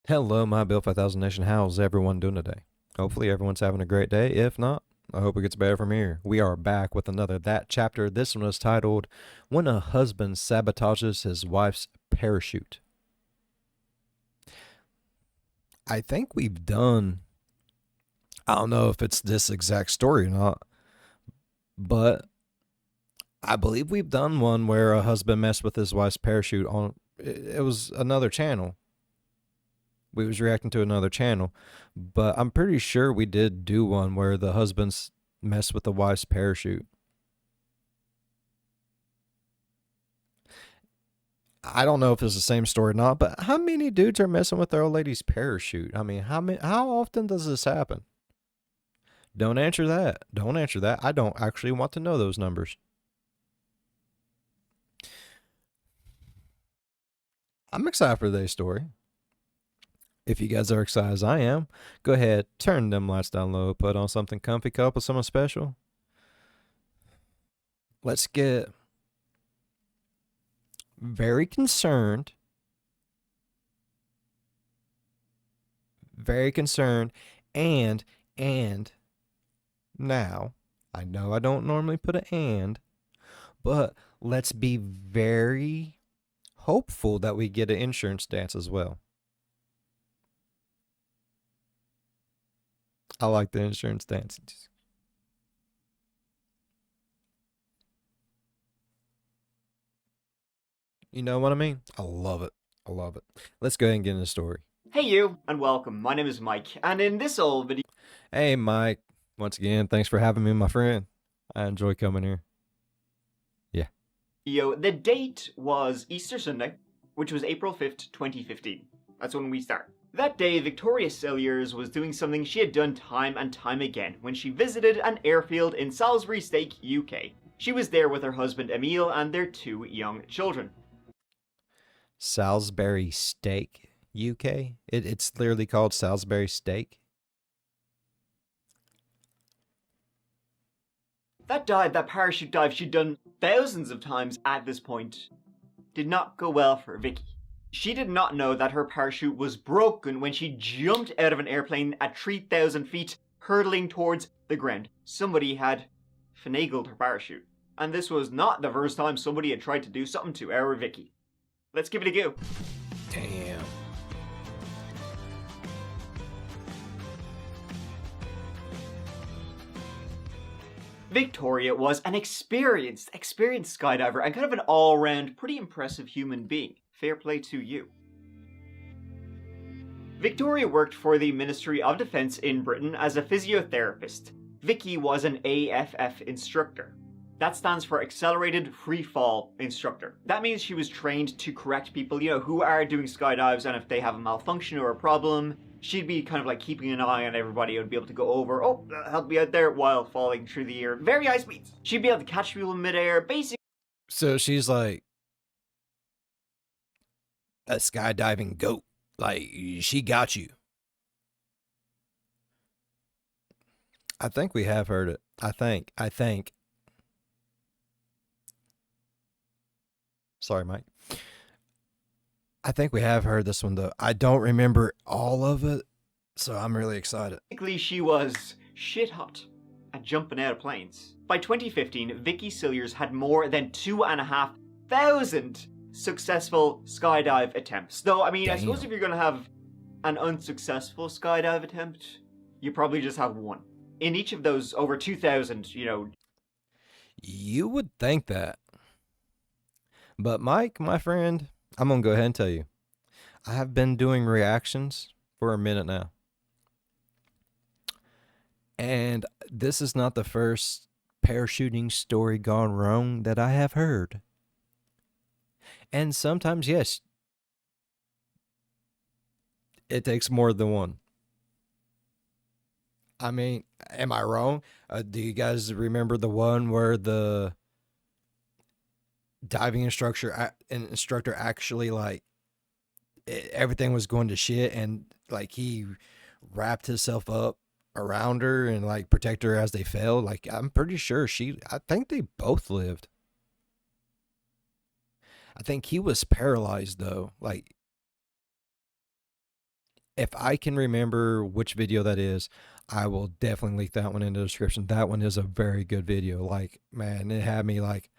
Hello, my Bill 5000 Nation. How's everyone doing today? Hopefully, everyone's having a great day. If not, I hope it gets better from here. We are back with another That Chapter. This one is titled When a Husband Sabotages His Wife's Parachute. I think we've done, I don't know if it's this exact story or not, but I believe we've done one where a husband messed with his wife's parachute on, it was another channel. We was reacting to another channel, but I'm pretty sure we did do one where the husbands messed with the wife's parachute. I don't know if it's the same story or not, but how many dudes are messing with their old lady's parachute? I mean, how often does this happen? Don't answer that. Don't answer that. I don't actually want to know those numbers. I'm excited for today's story. If you guys are excited as I am, go ahead, turn them lights down low, put on something comfy, cup with someone special. Let's get very concerned, and and now I know I don't normally put an and, but let's be very hopeful that we get an insurance dance as well. I like the insurance dance. You know what I mean? I love it. I love it. Let's go ahead and get into the story. Hey you, and welcome. My name is Mike, and in this old video, Hey, Mike. Once again, thanks for having me, my friend. I enjoy coming here. Yeah. the date was Easter Sunday, which was April 5th, 2015. That's when we start. That day, Victoria Cilliers was doing something she had done time and time again when she visited an airfield in Salisbury Stake, UK. She was there with her husband Emile and their two young children. Salisbury Steak, UK. It's literally called Salisbury Steak. That parachute dive she'd done thousands of times at this point did not go well for Vicky. She did not know that her parachute was broken when she jumped out of an airplane at 3,000 feet, hurtling towards the ground. Somebody had finagled her parachute. And this was not the first time somebody had tried to do something to our Vicky. Let's give it a go. Damn. Victoria was an experienced skydiver and kind of an all-round, pretty impressive human being. Fair play to you. Victoria worked for the Ministry of Defence in Britain as a physiotherapist. Vicky was an AFF instructor. That stands for Accelerated Free Fall Instructor. That means she was trained to correct people, who are doing skydives, and if they have a malfunction or a problem, she'd be kind of like keeping an eye on everybody and be able to go over, help me out there, while falling through the air. Very high speeds. She'd be able to catch people in midair, basically. So she's like a skydiving goat. Like, she got you. I think we have heard it. I think. Sorry, Mike. I think we have heard this one, though. I don't remember all of it, so I'm really excited. Basically, she was shit hot at jumping out of planes. By 2015, Vicky Cilliers had more than 2,500 successful skydive attempts. Though, I mean, I suppose if you're going to have an unsuccessful skydive attempt, you probably just have one. In each of those over 2,000, You would think that. But Mike, my friend, I'm going to go ahead and tell you. I have been doing reactions for a minute now. And this is not the first parachuting story gone wrong that I have heard. And sometimes, yes, it takes more than one. I mean, am I wrong? Do you guys remember the one where the diving instructor actually, like, everything was going to shit, and like he wrapped himself up around her and like protect her as they fell? Like, I'm pretty sure I think they both lived. I think he was paralyzed though. Like, If I can remember which video that is, I will definitely link that one in the description. That one is a very good video. Like, man, it had me like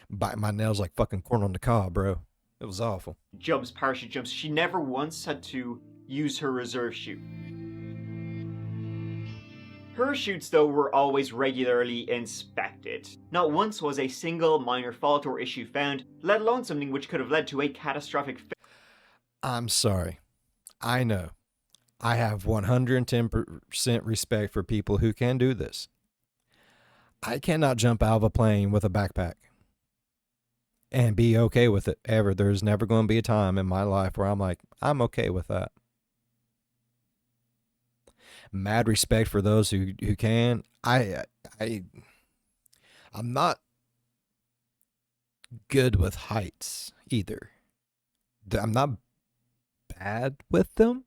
biting my nails like fucking corn on the cob, bro. It was awful. Jumps, parachute jumps. She never once had to use her reserve chute. Her chutes, though, were always regularly inspected. Not once was a single minor fault or issue found, let alone something which could have led to a catastrophic failure. I'm sorry. I know. I have 110% respect for people who can do this. I cannot jump out of a plane with a backpack and be okay with it ever. There's never going to be a time in my life where I'm like, I'm okay with that. Mad respect for those who can. I'm not good with heights either. I'm not bad with them,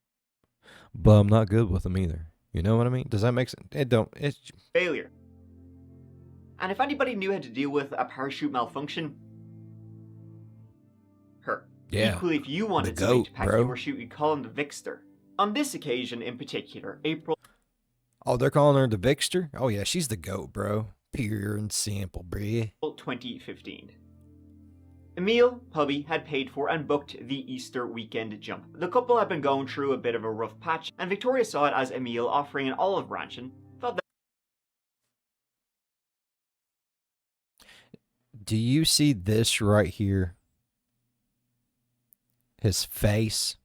but I'm not good with them either. You know what I mean? Does that make sense? It's failure. And if anybody knew how to deal with a parachute malfunction, her. Yeah. Equally, if you wanted somebody to pack your chute, you'd call him the Vixter. On this occasion in particular, April. Oh, they're calling her the Vixter? Oh yeah, she's the goat, bro. Pure and simple, bruh. 2015. Emil, hubby, had paid for and booked the Easter weekend jump. The couple had been going through a bit of a rough patch, and Victoria saw it as Emil offering an olive branch and thought that. Do you see this right here? His face.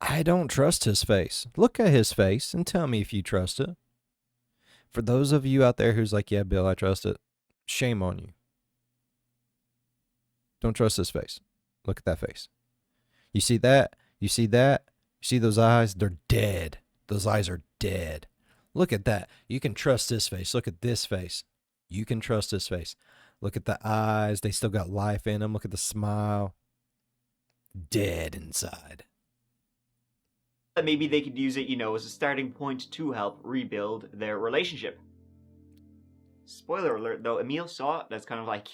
I don't trust his face. Look at his face and tell me if you trust it. For those of you out there who's like, yeah, Bill, I trust it. Shame on you. Don't trust his face. Look at that face. You see that? You see that? You see those eyes? They're dead. Those eyes are dead. Look at that. You can trust this face. Look at this face. You can trust this face. Look at the eyes. They still got life in them. Look at the smile. Dead inside. That maybe they could use it, as a starting point to help rebuild their relationship. Spoiler alert, though, Emil saw it as kind of like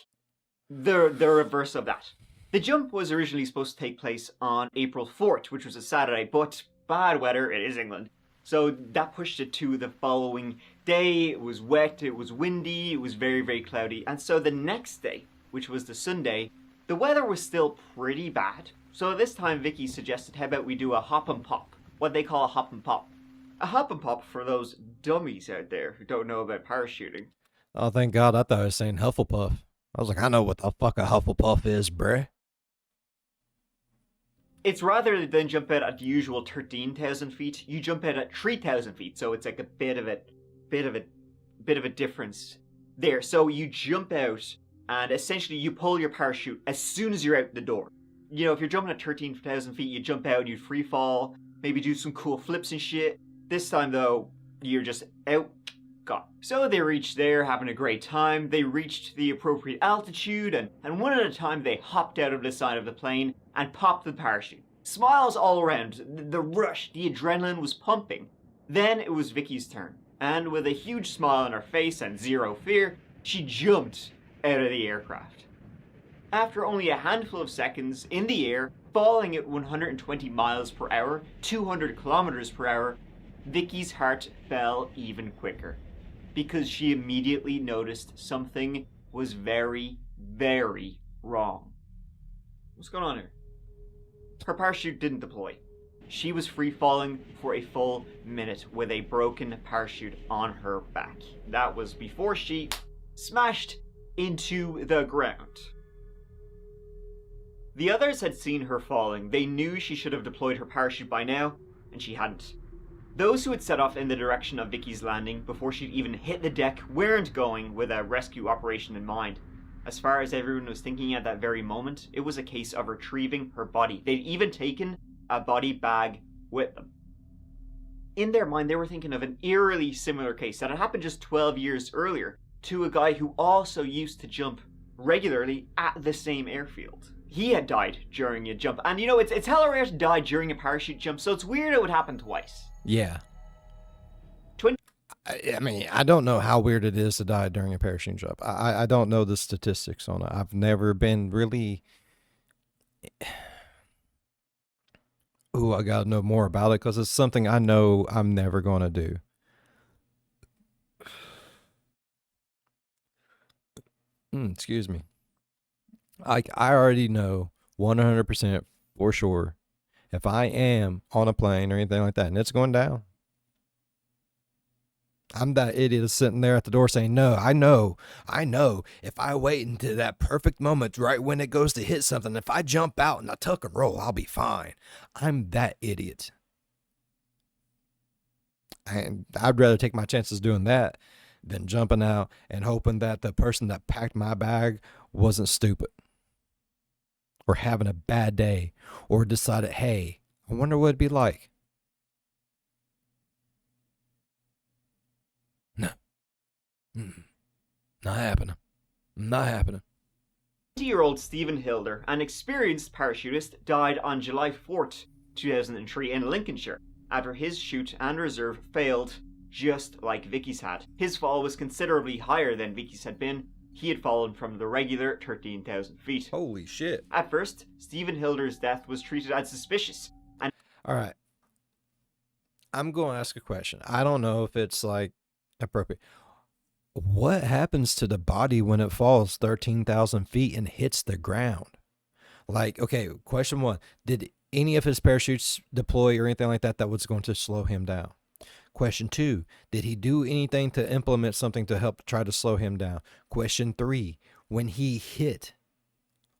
the reverse of that. The jump was originally supposed to take place on April 4th, which was a Saturday, but bad weather, it is England. So that pushed it to the following day. It was wet, it was windy, it was very, very cloudy. And so the next day, which was the Sunday, the weather was still pretty bad. So this time Vicky suggested, how about we do a hop and pop? What they call a hop and pop. A hop and pop, for those dummies out there who don't know about parachuting. Oh, thank God. I thought I was saying Hufflepuff. I was like, I know what the fuck a Hufflepuff is, bruh. It's rather than jump out at the usual 13,000 feet, you jump out at 3,000 feet. So it's like a bit of a difference there. So you jump out and essentially you pull your parachute as soon as you're out the door. If you're jumping at 13,000 feet, you jump out and you free fall. Maybe do some cool flips and shit. This time, though, you're just out, gone. So they reached there, having a great time. They reached the appropriate altitude, and one at a time, they hopped out of the side of the plane and popped the parachute. Smiles all around. The rush, the adrenaline was pumping. Then it was Vicky's turn. And with a huge smile on her face and zero fear, she jumped out of the aircraft. After only a handful of seconds in the air, falling at 120 miles per hour, 200 kilometers per hour, Vicky's heart fell even quicker because she immediately noticed something was very, very wrong. What's going on here? Her parachute didn't deploy. She was free falling for a full minute with a broken parachute on her back. That was before she smashed into the ground. The others had seen her falling. They knew she should have deployed her parachute by now, and she hadn't. Those who had set off in the direction of Vicky's landing before she'd even hit the deck weren't going with a rescue operation in mind. As far as everyone was thinking at that very moment, it was a case of retrieving her body. They'd even taken a body bag with them. In their mind, they were thinking of an eerily similar case that had happened just 12 years earlier to a guy who also used to jump regularly at the same airfield. He had died during a jump. And it's hella rare to die during a parachute jump, so it's weird it would happen twice. Yeah. I mean, I don't know how weird it is to die during a parachute jump. I don't know the statistics on it. I've never been really... Ooh, I gotta know more about it because it's something I know I'm never gonna do. Excuse me. I already know 100% for sure if I am on a plane or anything like that and it's going down, I'm that idiot that's sitting there at the door saying, no, I know. If I wait until that perfect moment, right when it goes to hit something, if I jump out and I tuck and roll, I'll be fine. I'm that idiot. And I'd rather take my chances doing that than jumping out and hoping that the person that packed my bag wasn't stupid or having a bad day or decided, hey, I wonder what it'd be like. No. Not happening. Not happening. 20-year-old Stephen Hilder, an experienced parachutist, died on July 4th, 2003 in Lincolnshire after his chute and reserve failed, just like Vicky's had. His fall was considerably higher than Vicky's had been. He had fallen from the regular 13,000 feet. Holy shit. At first, Stephen Hilder's death was treated as suspicious. All right. I'm going to ask a question. I don't know if it's like appropriate. What happens to the body when it falls 13,000 feet and hits the ground? Like, okay, question one. Did any of his parachutes deploy or anything like that was going to slow him down? Question two, did he do anything to implement something to help try to slow him down? Question three, when he hit,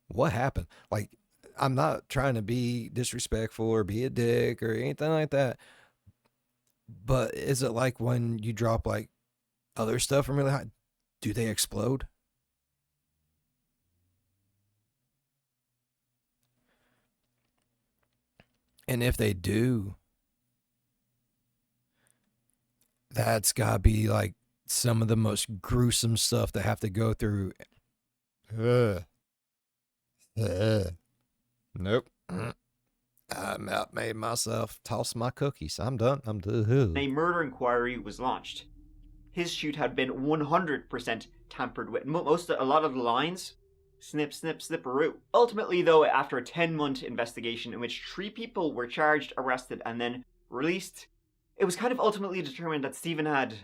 what happened? Like, I'm not trying to be disrespectful or be a dick or anything like that, but is it like when you drop like other stuff from really high, do they explode? And if they do, that's gotta be like some of the most gruesome stuff to have to go through. Nope. I made myself toss my cookies. I'm done. A murder inquiry was launched. His chute had been 100% tampered with. A lot of the lines, snip, snip, snipperoo. Ultimately, though, after a 10-month investigation in which 3 people were charged, arrested, and then released, it was kind of ultimately determined that Stephen had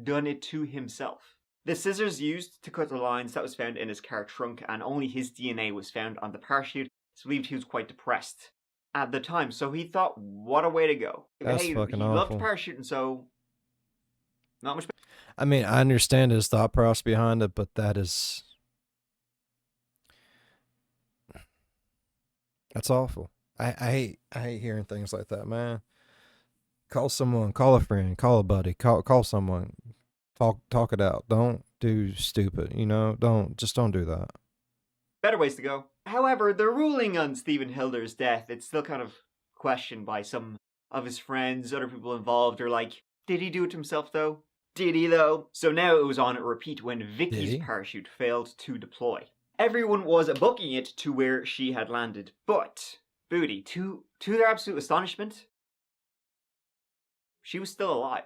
done it to himself. The scissors used to cut the lines that was found in his car trunk, and only his DNA was found on the parachute. It's believed he was quite depressed at the time, so he thought, what a way to go. That's hey, fucking he awful. loved parachuting, so not much. I mean, I understand his thought process behind it, but that's awful. I hate hearing things like that, man. Call someone, call a friend, call a buddy, call someone. Talk it out. Don't do stupid, don't do that. Better ways to go. However, the ruling on Stephen Hilder's death, it's still kind of questioned by some of his friends, other people involved, are like, did he do it himself though? Did he though? So now it was on repeat when Vicky's parachute failed to deploy. Everyone was booking it to where she had landed, but Booty, to their absolute astonishment, she was still alive.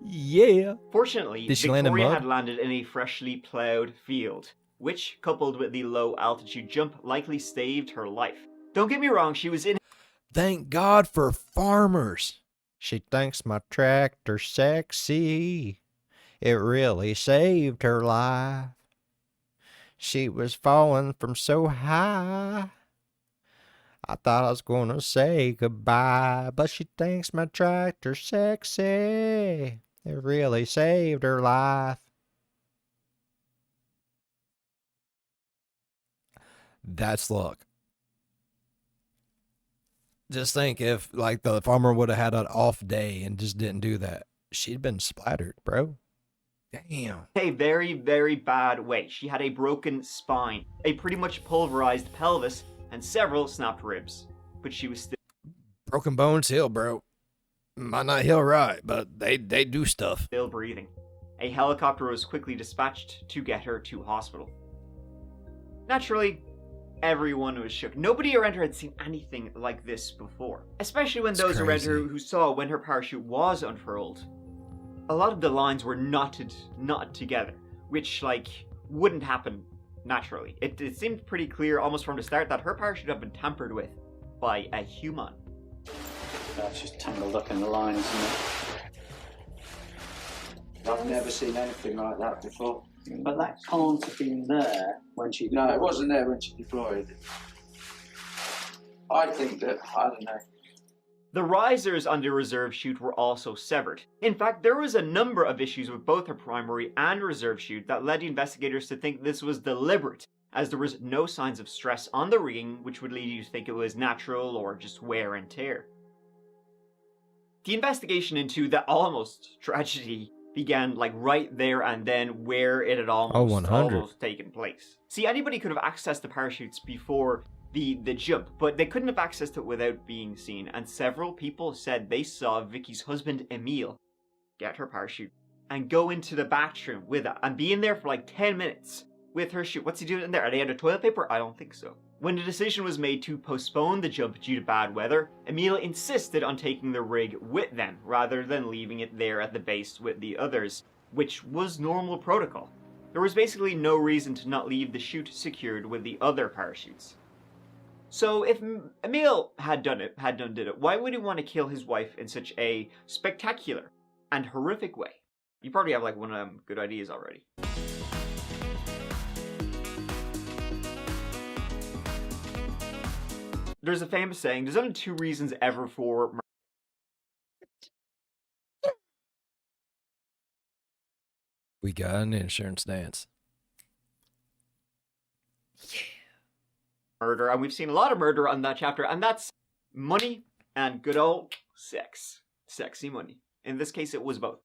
Yeah. Fortunately, did she land in Victoria mud? had landed in a freshly plowed field, which, coupled with the low altitude jump, likely saved her life. Don't get me wrong, she was in... Thank God for farmers. She thinks my tractor's sexy. It really saved her life. She was falling from so high. I thought I was gonna say goodbye, but she thinks my tractor's sexy. It really saved her life. That's luck. Just think if, like, the farmer would have had an off day and just didn't do that. She'd been splattered, bro. Damn. A very, very bad way. She had a broken spine, a pretty much pulverized pelvis, and several snapped ribs. But she was still... Broken bones heal, bro. Might not heal right, but they do stuff. Still breathing. A helicopter was quickly dispatched to get her to hospital. Naturally, everyone was shook. Nobody around her had seen anything like this before. Especially when those around her who saw when her parachute was unfurled. A lot of the lines were knotted together, which, like, wouldn't happen naturally. It seemed pretty clear almost from the start that her parachute had been tampered with by a human. That's just tangled up in the line, isn't it? I've never seen anything like that before. But that can't have been there when she deployed. No, it wasn't there when she deployed. I think that, I don't know. The risers on the reserve chute were also severed. In fact, there was a number of issues with both her primary and reserve chute that led the investigators to think this was deliberate, as there was no signs of stress on the rigging, which would lead you to think it was natural or just wear and tear. The investigation into that almost tragedy began like right there and then, where it had almost taken place. See, anybody could have accessed the parachutes before the jump, but they couldn't have accessed it without being seen, and several people said they saw Vicky's husband Emil get her parachute and go into the bathroom with it and be in there for like 10 minutes with her chute. What's he doing in there? Are they out of toilet paper? I don't think so. When the decision was made to postpone the jump due to bad weather, Emil insisted on taking the rig with them rather than leaving it there at the base with the others, which was normal protocol. There was basically no reason to not leave the chute secured with the other parachutes. So if Emil did it, why would he want to kill his wife in such a spectacular and horrific way? You probably have like one of them good ideas already. There's a famous saying, there's only two reasons ever for murder. We got an insurance dance. Murder, and we've seen a lot of murder on that chapter, and that's money and good old sex. Sexy money. In this case, it was both.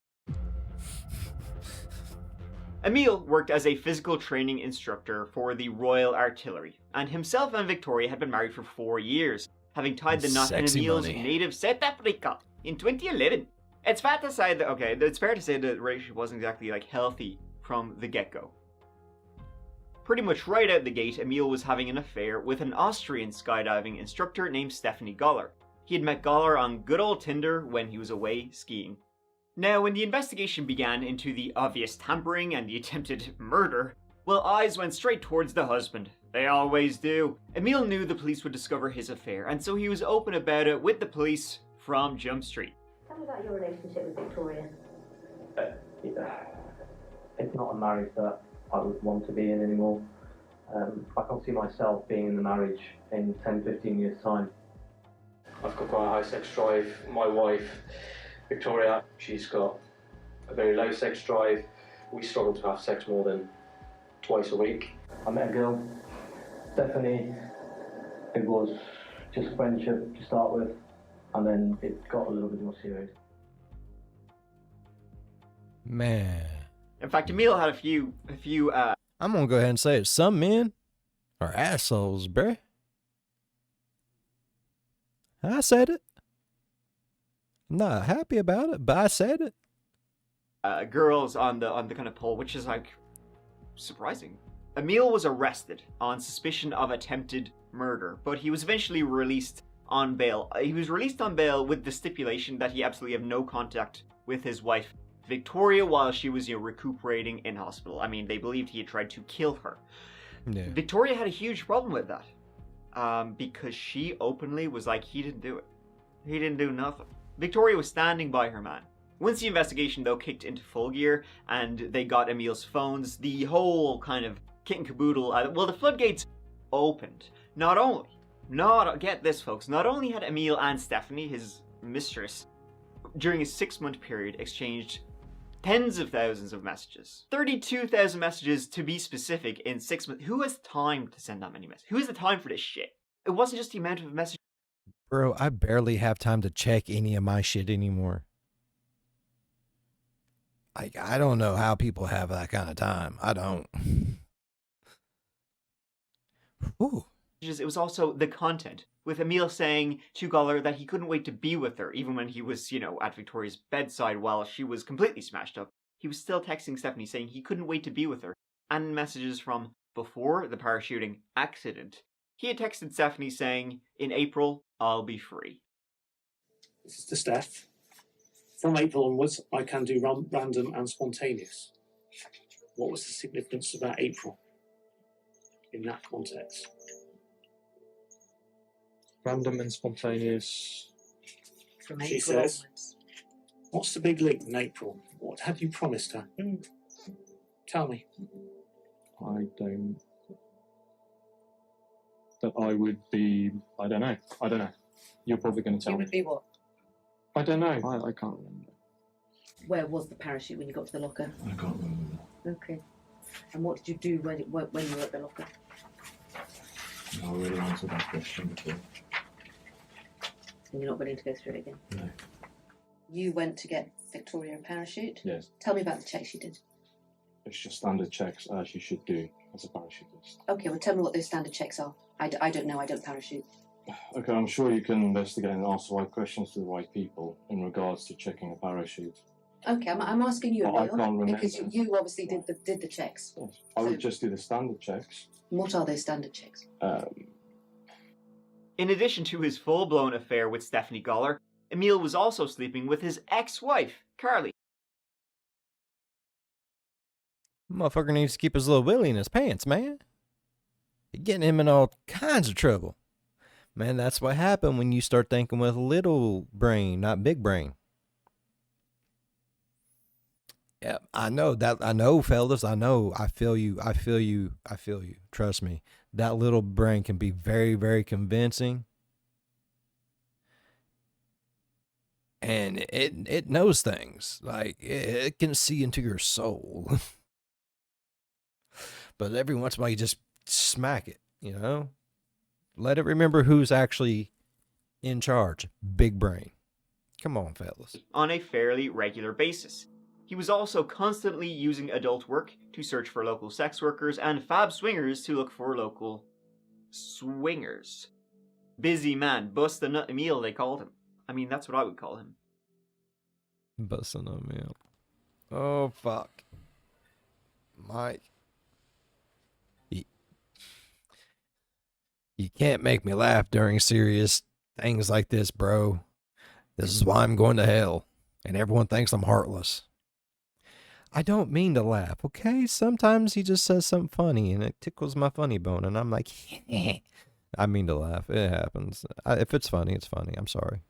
Emil worked as a physical training instructor for the Royal Artillery, and himself and Victoria had been married for 4 years, having tied the knot in Emil's native South Africa in 2011. It's fair to say that the relationship wasn't exactly like healthy from the get-go. Pretty much right out the gate, Emil was having an affair with an Austrian skydiving instructor named Stephanie Goller. He had met Goller on good old Tinder when he was away skiing. Now, when the investigation began into the obvious tampering and the attempted murder, well, eyes went straight towards the husband. They always do. Emil knew the police would discover his affair, and so he was open about it with the police from Jump Street. Tell me about your relationship with Victoria. It's not a marriage that I would want to be in anymore. I can't see myself being in the marriage in 10, 15 years' time. I've got quite a high sex drive. My wife, Victoria, she's got a very low sex drive. We struggle to have sex more than twice a week. I met a girl, Stephanie. It was just friendship to start with, and then it got a little bit more serious. Man. In fact, Emil had a few I'm gonna go ahead and say it. Some men are assholes, bruh. I said it. I'm not happy about it, but I said it. Girls on the kind of poll, which is like surprising. Emil was arrested on suspicion of attempted murder, but he was eventually released on bail. He was released on bail with the stipulation that he absolutely have no contact with his wife Victoria while she was recuperating in hospital. I mean, they believed he had tried to kill her. Yeah. Victoria had a huge problem with that because she openly was like, he didn't do it. He didn't do nothing. Victoria was standing by her man. Once the investigation, though, kicked into full gear and they got Emil's phones, the whole kind of kit and caboodle, the floodgates opened. Get this, folks, not only had Emil and Stephanie, his mistress, during a 6-month period exchanged tens of thousands of messages. 32,000 messages to be specific in 6 months. Who has time to send that many messages? Who has the time for this shit? It wasn't just the amount of messages. Bro, I barely have time to check any of my shit anymore. Like, I don't know how people have that kind of time. I don't. Ooh. It was also the content, with Emil saying to Goller that he couldn't wait to be with her, even when he was, at Victoria's bedside while she was completely smashed up. He was still texting Stephanie saying he couldn't wait to be with her. And messages from before the parachuting accident. He had texted Stephanie saying, in April, I'll be free. This is to Steph. From April onwards, I can do random and spontaneous. What was the significance about April in that context? Random and spontaneous. From She April says. onwards. What's the big leap in April? What have you promised her? Tell me. I don't. That I would be. I don't know. You're probably going to tell You me. would be what? I don't know. I can't remember. Where was the parachute when you got to the locker? I can't remember. Okay. And what did you do when you were at the locker? I already answered that question before. And you're not willing to go through it again? No. You went to get Victoria a parachute? Yes. Tell me about the checks you did. It's just standard checks as you should do as a parachutist. Okay, well tell me what those standard checks are. I don't know, I don't parachute. Okay, I'm sure you can investigate and ask the right questions to the right people in regards to checking a parachute. Okay, I'm asking you, I Emil, can't remember. because you obviously did the checks. Yes. I would just do the standard checks. What are those standard checks? In addition to his full-blown affair with Stephanie Goller, Emil was also sleeping with his ex-wife, Carly. Motherfucker needs to keep his little willy in his pants, man. You're getting him in all kinds of trouble. Man, that's what happened when you start thinking with little brain, not big brain. Yeah, I know, fellas. I know. I feel you. Trust me. That little brain can be very, very convincing. And it knows things. Like, it can see into your soul. But every once in a while, you just smack it, you know? Let it remember who's actually in charge. Big brain. Come on, fellas. On a fairly regular basis. He was also constantly using adult work to search for local sex workers and fab swingers to look for local swingers. Busy man, bust a nut Emil, they called him. I mean, that's what I would call him. Busting a meal. Oh, fuck. Mike. You can't make me laugh during serious things like this, bro. This is why I'm going to hell. And everyone thinks I'm heartless. I don't mean to laugh, okay? Sometimes he just says something funny and it tickles my funny bone. And I'm like, I mean to laugh. It happens. If it's funny, it's funny. I'm sorry.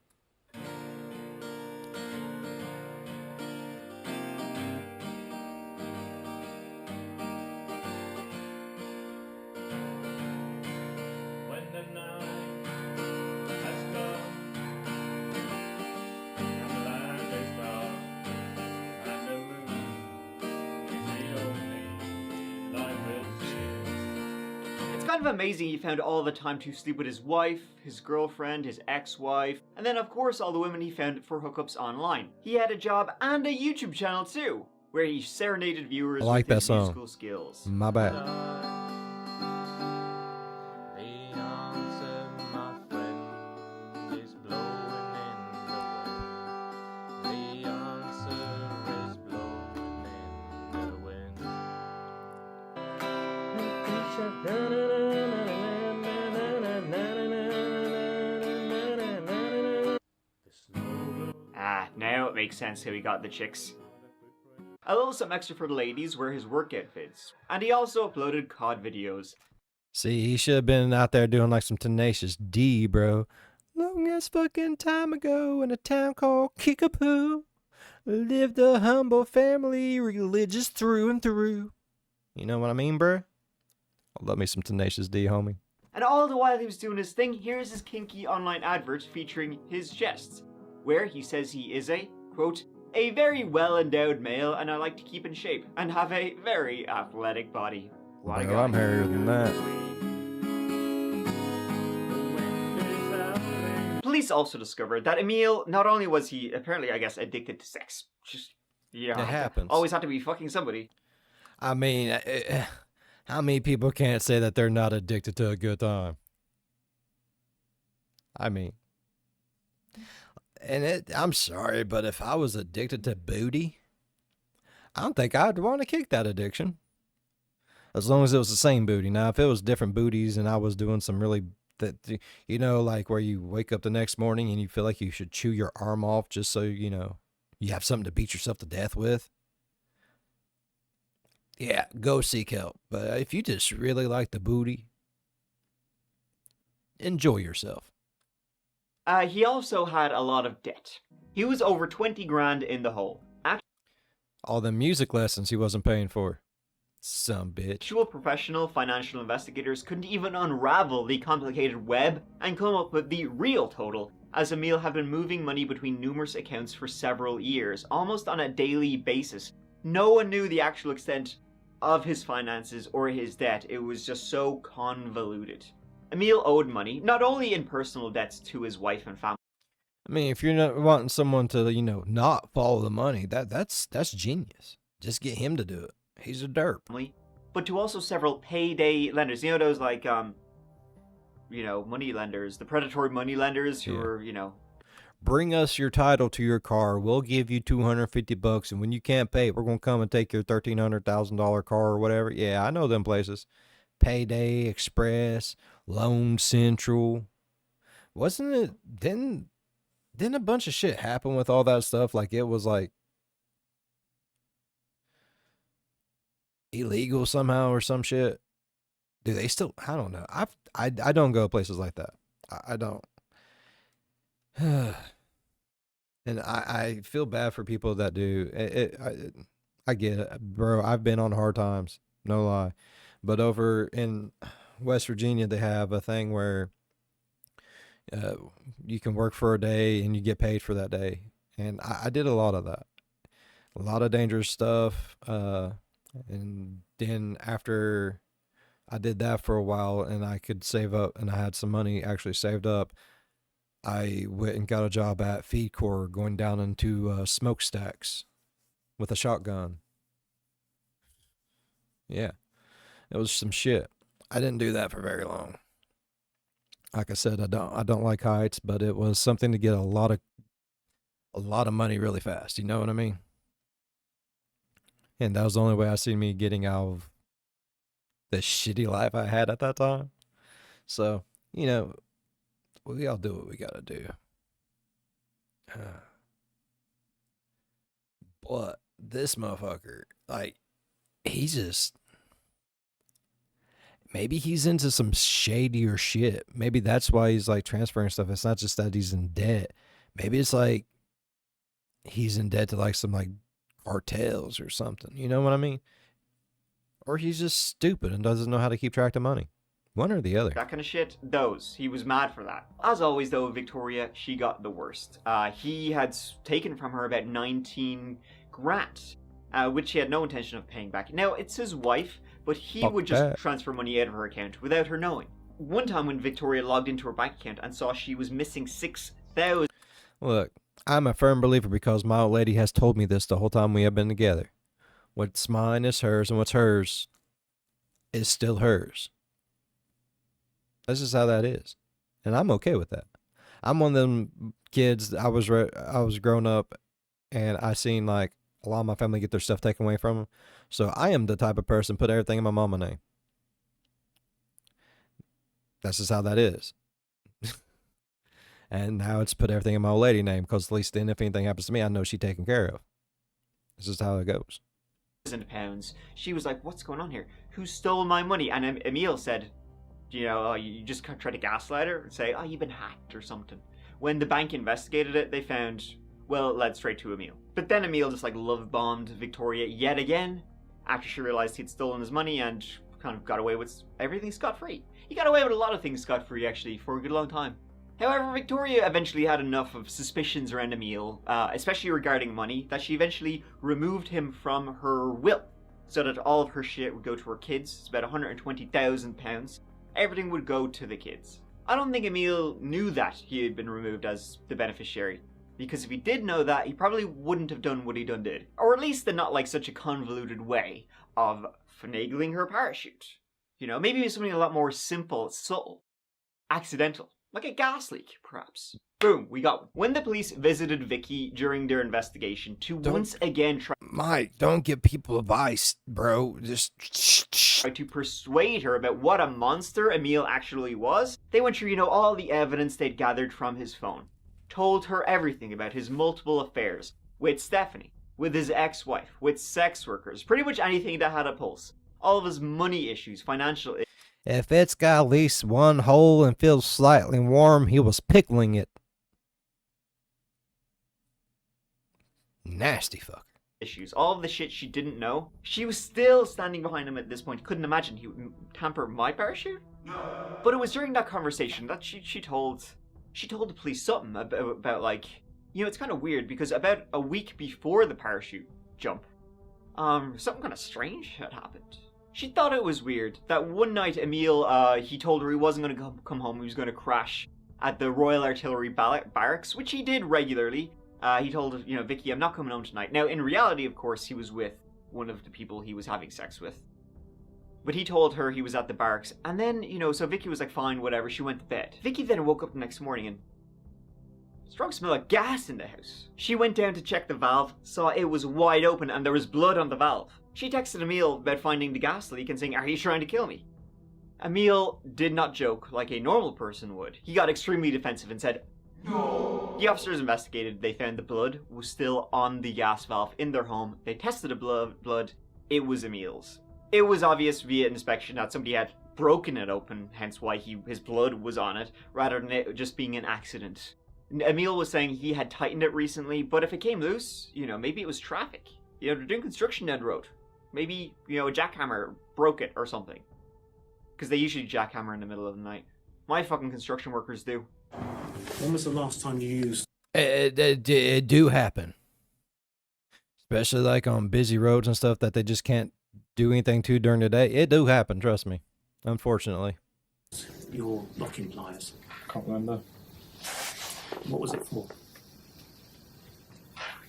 Kind of amazing he found all the time to sleep with his wife, his girlfriend, his ex-wife, and then of course all the women he found for hookups online. He had a job and a YouTube channel too, where he serenaded viewers with his musical skills. My bad. Now it makes sense how he got the chicks. A little something extra for the ladies were his workout vids, and he also uploaded COD videos. See, he should have been out there doing like some Tenacious D, bro. Long as fucking time ago in a town called Kickapoo, lived a humble family, religious through and through. You know what I mean, bro? Love me some Tenacious D, homie. And all the while he was doing his thing, here's his kinky online advert featuring his chests, where he says he is a, quote, a very well-endowed male and I like to keep in shape and have a very athletic body. What a Bro, guy. I'm hairier than that. Police also discovered that Emil, not only was he apparently, I guess, addicted to sex, just, you know, It happens. always had to be fucking somebody. I mean, how many people can't say that they're not addicted to a good time? I mean, I'm sorry, but if I was addicted to booty, I don't think I'd want to kick that addiction. As long as it was the same booty. Now, if it was different booties and I was doing some really, you know, like where you wake up the next morning and you feel like you should chew your arm off just so, you know, you have something to beat yourself to death with. Yeah, go seek help. But if you just really like the booty, enjoy yourself. He also had a lot of debt. He was over 20 grand in the hole. All the music lessons he wasn't paying for. Some bitch. Actual professional financial investigators couldn't even unravel the complicated web and come up with the real total, as Emil had been moving money between numerous accounts for several years, almost on a daily basis. No one knew the actual extent of his finances or his debt. It was just so convoluted. Emil owed money, not only in personal debts to his wife and family. I mean, if you're not wanting someone to, not follow the money, that's genius. Just get him to do it. He's a derp. But to also several payday lenders. You know, those like, money lenders, the predatory money lenders who are, Bring us your title to your car. We'll give you $250, and when you can't pay, we're gonna come and take your $1,300,000 car or whatever. Yeah, I know them places. Payday Express, Loan Central. Wasn't it? Didn't a bunch of shit happen with all that stuff? Like it was like illegal somehow or some shit. Do they still? I don't know. I don't go places like that. I don't. And I feel bad for people that do. I get it, bro. I've been on hard times, no lie. But over in West Virginia, they have a thing where you can work for a day and you get paid for that day. And I did a lot of that. A lot of dangerous stuff. And then after I did that for a while and I could save up and I had some money actually saved up, I went and got a job at Feed Corps going down into smokestacks with a shotgun. Yeah, it was some shit. I didn't do that for very long. Like I said, I don't like heights, but it was something to get a lot of money really fast. You know what I mean? And that was the only way I seen me getting out of the shitty life I had at that time. So, we all do what we gotta do. But this motherfucker, like, he's just... Maybe he's into some shadier shit. Maybe that's why he's, like, transferring stuff. It's not just that he's in debt. Maybe it's, like, he's in debt to, like, some, like, cartels or something. You know what I mean? Or he's just stupid and doesn't know how to keep track of money. One or the other. That kind of shit, he was mad for that. As always though, Victoria, she got the worst. He had taken from her about 19 grand, which she had no intention of paying back. Now, it's his wife, but he would just transfer money out of her account without her knowing. One time when Victoria logged into her bank account and saw she was missing 6,000. Look, I'm a firm believer because my old lady has told me this the whole time we have been together. What's mine is hers, and what's hers is still hers. That's just how that is. And I'm okay with that. I'm one of them kids, I was growing up, and I seen, like, a lot of my family get their stuff taken away from them. So I am the type of person, put everything in my mama's name. That's just how that is. And now it's put everything in my old lady name, because at least then if anything happens to me, I know she's taken care of. This is how it goes. £1,000. She was like, what's going on here? Who stole my money? And Emil said, you just try to gaslight her and say, you've been hacked or something. When the bank investigated it, they found, well, it led straight to Emil. But then Emil just, like, love-bombed Victoria yet again after she realized he'd stolen his money and kind of got away with everything scot-free. He got away with a lot of things scot-free, actually, for a good long time. However, Victoria eventually had enough of suspicions around Emil, especially regarding money, that she eventually removed him from her will, so that all of her shit would go to her kids. It's about £120,000. Everything would go to the kids. I don't think Emil knew that he had been removed as the beneficiary, because if he did know that, he probably wouldn't have done what he done did. Or at least in not like such a convoluted way of finagling her parachute. Maybe it was something a lot more simple, subtle, accidental. Like a gas leak, perhaps. Boom, we got one. When the police visited Vicky during their investigation once again try... Mike, don't give people advice, bro. Just try to persuade her about what a monster Emil actually was, they went through, all the evidence they'd gathered from his phone. Told her everything about his multiple affairs with Stephanie, with his ex-wife, with sex workers, pretty much anything that had a pulse. All of his money issues, financial issues. If it's got at least one hole and feels slightly warm, he was pickling it. Nasty fucker. issues, all of the shit she didn't know. She was still standing behind him at this point. Couldn't imagine he would tamper my parachute. But it was during that conversation that she told the police something about like, you know, it's kind of weird because about a week before the parachute jump, something kind of strange had happened. She thought it was weird that one night Emil, he told her he wasn't going to come home, he was going to crash at the Royal Artillery Barracks, which he did regularly. He told her, you know, Vicky, I'm not coming home tonight. Now, in reality, of course, he was with one of the people he was having sex with. But he told her he was at the barracks, and then, you know, so Vicky was like, fine, whatever, she went to bed. Vicky then woke up the next morning and strong smell of gas in the house. She went down to check the valve, saw it was wide open and there was blood on the valve. She texted Emil about finding the gas leak and saying, are you trying to kill me? Emil did not joke like a normal person would. He got extremely defensive and said, no. The officers investigated. They found the blood was still on the gas valve in their home. They tested the blood. It was Emil's. It was obvious via inspection that somebody had broken it open, hence why his blood was on it, rather than it just being an accident. Emil was saying he had tightened it recently, but if it came loose, you know, maybe it was traffic. You know, they're doing construction down the road. Maybe, you know, a jackhammer broke it or something. Because they usually jackhammer in the middle of the night. My fucking construction workers do. When was the last time you used? It do happen. Especially like on busy roads and stuff that they just can't do anything to during the day. It do happen, trust me. Unfortunately. Your locking pliers? Can't remember. What was it for?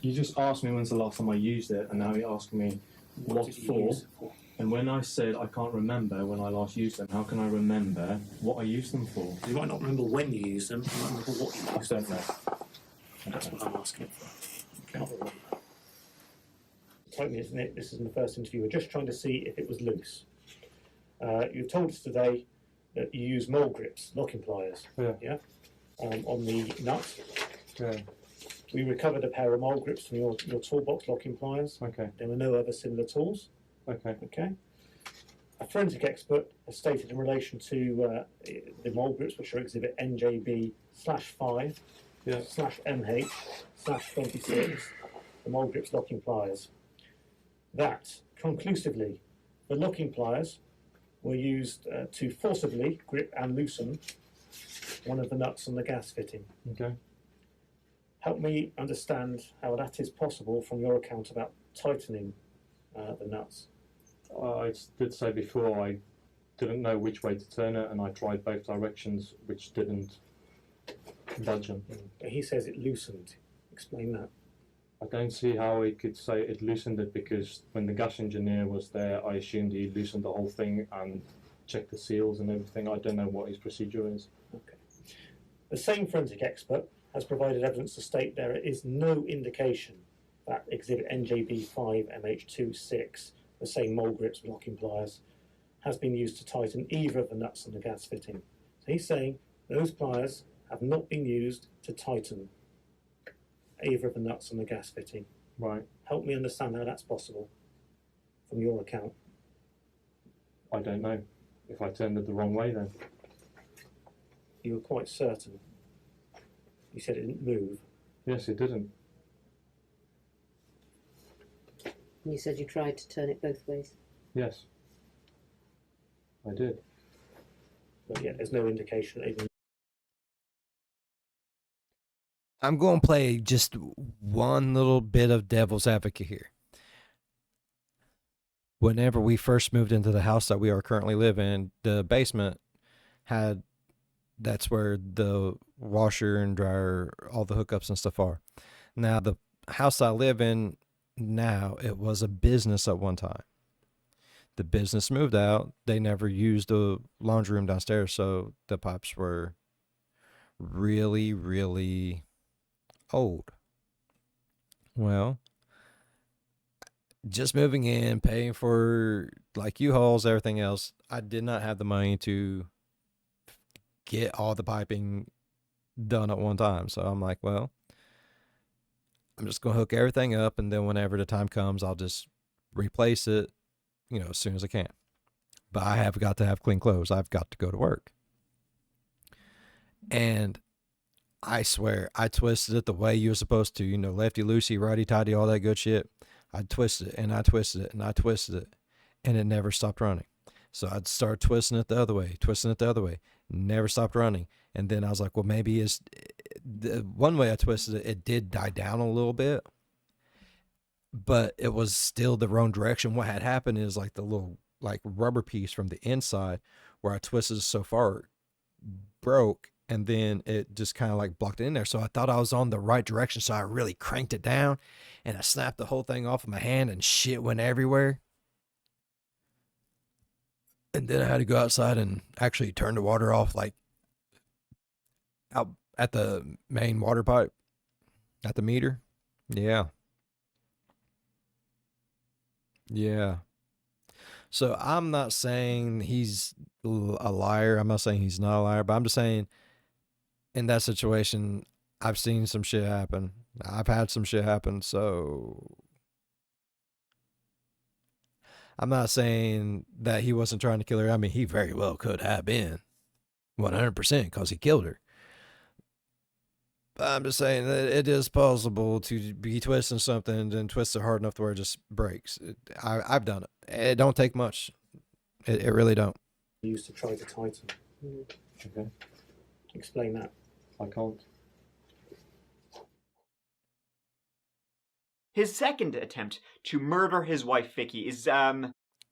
You just asked me when's the last time I used it, and now you're asking me what did you for. use it for? And when I said I can't remember when I last used them, how can I remember what I used them for? You might not remember when you used them, you might remember what you I used them don't know. for. That's what I'm asking for. Can't remember. Totally, isn't it? This is in the first interview. We're just trying to see if it was loose. You've told us today that you use mole grips, locking pliers. Yeah. On the nut. Yeah. We recovered a pair of mole grips from your toolbox locking pliers. Okay. There were no other similar tools. Okay. Okay. A forensic expert has stated in relation to the mole grips, which are exhibit NJB/5 /MH/26, the mole grips locking pliers, that conclusively the locking pliers were used to forcibly grip and loosen one of the nuts on the gas fitting. Okay. Help me understand how that is possible from your account about tightening the nuts. I did say before I didn't know which way to turn it, and I tried both directions, which didn't budge them. He says it loosened. Explain that. I don't see how he could say it loosened it, because when the gas engineer was there, I assumed he loosened the whole thing and checked the seals and everything. I don't know what his procedure is. Okay. The same forensic expert has provided evidence to state there is no indication that exhibit NJB5MH26, the same mole grips locking pliers, has been used to tighten either of the nuts on the gas fitting. So he's saying those pliers have not been used to tighten either of the nuts on the gas fitting. Right. Help me understand how that's possible from your account. I don't know. If I turned it the wrong way, then. You were quite certain. You said it didn't move. Yes, it didn't. You said you tried to turn it both ways. Yes. I did. But yet there's no indication that even. I'm going to play just one little bit of devil's advocate here. Whenever we first moved into the house that we are currently living in, the basement that's where the washer and dryer, all the hookups and stuff are. Now, the house I live in now, it was a business at one time. The business moved out. They never used the laundry room downstairs, so the pipes were really, really old. Well, just moving in, paying for like U-Hauls, everything else, I did not have the money to get all the piping done at one time. So I'm like, well, I'm just going to hook everything up, and then whenever the time comes, I'll just replace it, you know, as soon as I can. But I have got to have clean clothes. I've got to go to work. And I swear, I twisted it the way you were supposed to. You know, lefty loosey, righty tighty, all that good shit. I twisted it and I twisted it and I twisted it, and it never stopped running. So I'd start twisting it the other way, twisting it the other way, never stopped running. And then I was like, well, maybe it's the one way I twisted it, it did die down a little bit, but it was still the wrong direction. What had happened is like the little like rubber piece from the inside where I twisted it so far broke, and then it just kind of like blocked it in there. So I thought I was on the right direction, so I really cranked it down, and I snapped the whole thing off of my hand, and shit went everywhere. And then I had to go outside and actually turn the water off, like out at the main water pipe, at the meter. Yeah. Yeah. So I'm not saying he's a liar. I'm not saying he's not a liar, but I'm just saying in that situation, I've seen some shit happen. I've had some shit happen. So I'm not saying that he wasn't trying to kill her. I mean, he very well could have been 100% because he killed her. But I'm just saying that it is possible to be twisting something and then twist it hard enough to where it just breaks. I've done it. It don't take much. It really don't. Used to try to tighten. Okay. Explain that. I can't. His second attempt to murder his wife Vicky is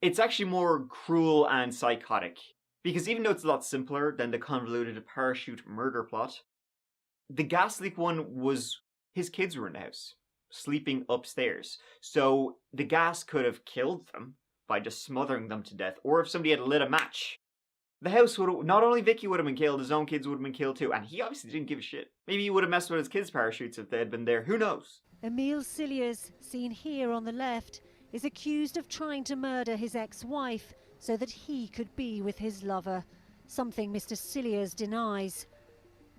it's actually more cruel and psychotic. Because even though it's a lot simpler than the convoluted parachute murder plot, the gas leak one was his kids were in the house, sleeping upstairs. So the gas could have killed them by just smothering them to death, or if somebody had lit a match. The house would have, not only Vicky would have been killed, his own kids would have been killed too, and he obviously didn't give a shit. Maybe he would have messed with his kids' parachutes if they had been there, who knows? Emile Cilliers, seen here on the left, is accused of trying to murder his ex-wife so that he could be with his lover, something Mr. Cilliers denies.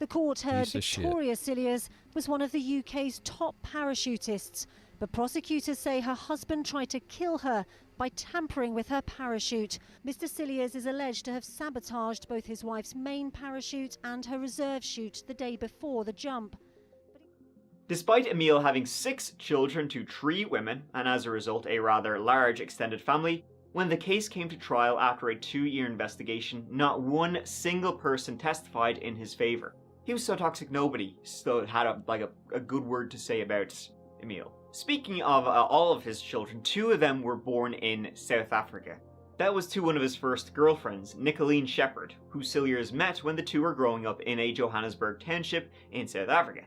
The court heard Victoria Cilliers was one of the UK's top parachutists, but prosecutors say her husband tried to kill her by tampering with her parachute. Mr. Cilliers is alleged to have sabotaged both his wife's main parachute and her reserve chute the day before the jump. Despite Emile having 6 children to 3 women, and as a result a rather large extended family, when the case came to trial after a 2-year investigation, not one single person testified in his favour. He was so toxic nobody still had a good word to say about Emile. Speaking of all of his children, 2 of them were born in South Africa. That was to one of his first girlfriends, Nicoline Shepherd, who Cilliers met when the two were growing up in a Johannesburg township in South Africa.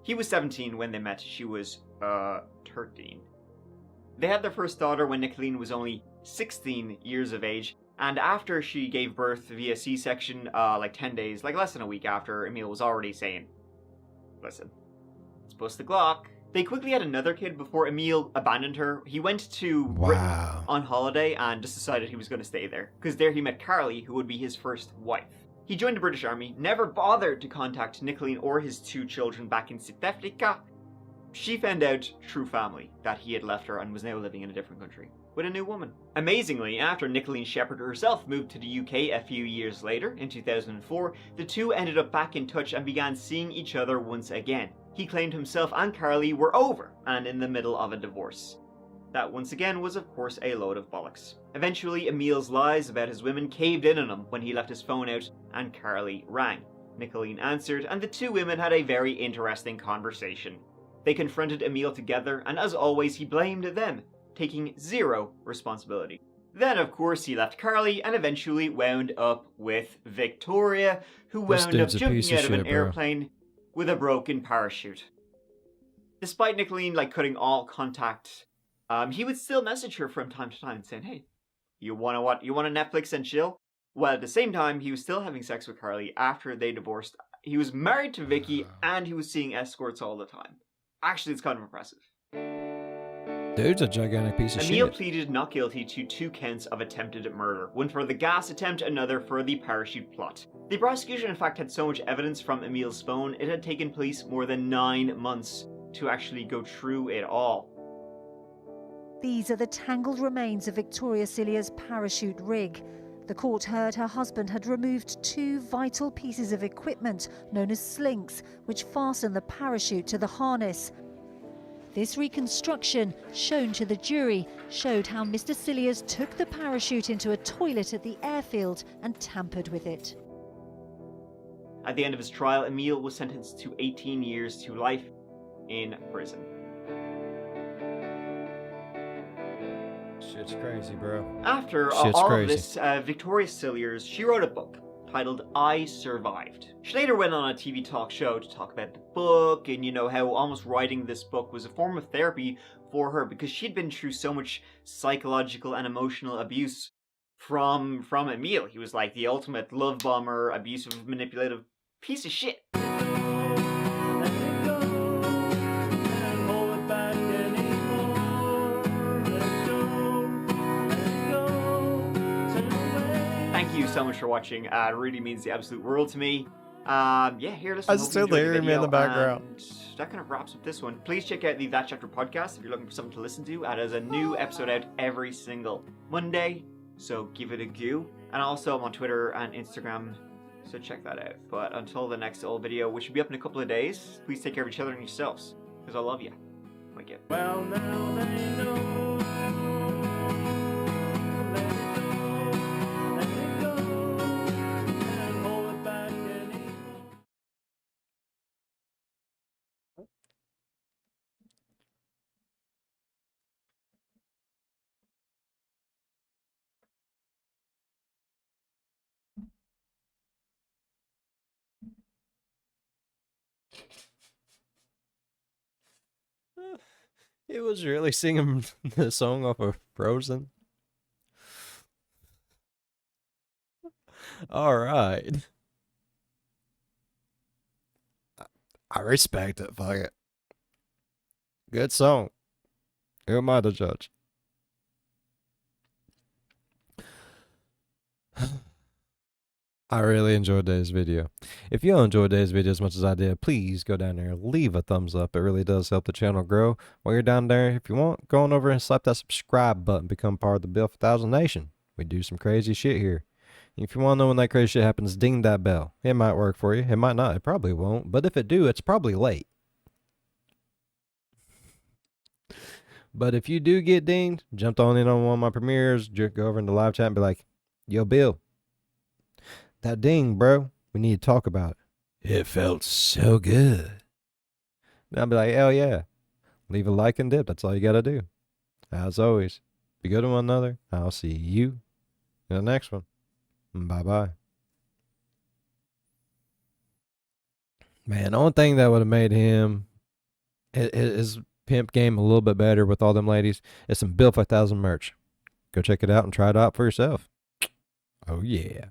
He was 17 when they met, she was 13. They had their first daughter when Nicoline was only 16 years of age, and after she gave birth via C-section, like 10 days, like less than a week after, Emile was already saying, listen, let's bust the Glock. They quickly had another kid before Emile abandoned her. He went to Britain on holiday and just decided he was going to stay there, because there he met Carly, who would be his first wife. He joined the British Army, never bothered to contact Nicoline or his 2 children back in South Africa. She found out through family that he had left her and was now living in a different country with a new woman. Amazingly, after Nicoline Shepherd herself moved to the UK a few years later, in 2004, the two ended up back in touch and began seeing each other once again. He claimed himself and Carly were over and in the middle of a divorce. That once again was of course a load of bollocks. Eventually, Emile's lies about his women caved in on him when he left his phone out and Carly rang. Nicoline answered and the 2 women had a very interesting conversation. They confronted Emile together and as always he blamed them, taking 0 responsibility. Then of course he left Carly and eventually wound up with Victoria, who wound up jumping out of an airplane with a broken parachute. Despite Nicoline cutting all contact, he would still message her from time to time saying, hey, you wanna Netflix and chill? While at the same time he was still having sex with Carly after they divorced. He was married to Vicky and he was seeing escorts all the time. Actually, it's kind of impressive. Dude's a gigantic piece of shit. Emile pleaded not guilty to 2 counts of attempted murder, one for the gas attempt, another for the parachute plot. The prosecution in fact had so much evidence from Emile's phone, it had taken police more than 9 months to actually go through it all. These are the tangled remains of Victoria Cilliers' parachute rig. The court heard her husband had removed 2 vital pieces of equipment known as slinks, which fasten the parachute to the harness. This reconstruction, shown to the jury, showed how Mr. Cilliers took the parachute into a toilet at the airfield and tampered with it. At the end of his trial, Emil was sentenced to 18 years to life in prison. Shit's crazy, bro. After Shit's all crazy. of this, Victoria Cilliers, she wrote a book titled I Survived. She later went on a TV talk show to talk about the book and, you know, how almost writing this book was a form of therapy for her because she'd been through so much psychological and emotional abuse from Emil. He was like the ultimate love bomber, abusive, manipulative piece of shit. Thank you so much for watching. It really means the absolute world to me. Yeah, here, listen. I still hear me in the background. And that kind of wraps up this one. Please check out the That Chapter podcast if you're looking for something to listen to. There's a new episode out every single Monday, so give it a go. And also I'm on Twitter and Instagram, so check that out. But until the next old video, which will be up in a couple of days, please take care of each other and yourselves, because I love you. Like it. Well, now they know. He was really singing the song off of Frozen. All right. I respect it. Fuck it. Good song. Who am I to judge? I really enjoyed today's video. If you enjoyed today's video as much as I did, please go down there and leave a thumbs up. It really does help the channel grow. While you're down there, if you want, go on over and slap that subscribe button. Become part of the Bill 1000 Nation. We do some crazy shit here. If you want to know when that crazy shit happens, ding that bell. It might work for you. It might not. It probably won't. But if it do, it's probably late. But if you do get dinged, jumped on in on one of my premieres, go over into live chat and be like, yo, Bill, that ding, bro, we need to talk about it. It felt so good. And I'll be like, hell yeah. Leave a like and dip. That's all you got to do. As always, be good to one another. I'll see you in the next one. Bye-bye. Man, the only thing that would have made him, his pimp game a little bit better with all them ladies is some Bill 5000 merch. Go check it out and try it out for yourself. Oh, yeah.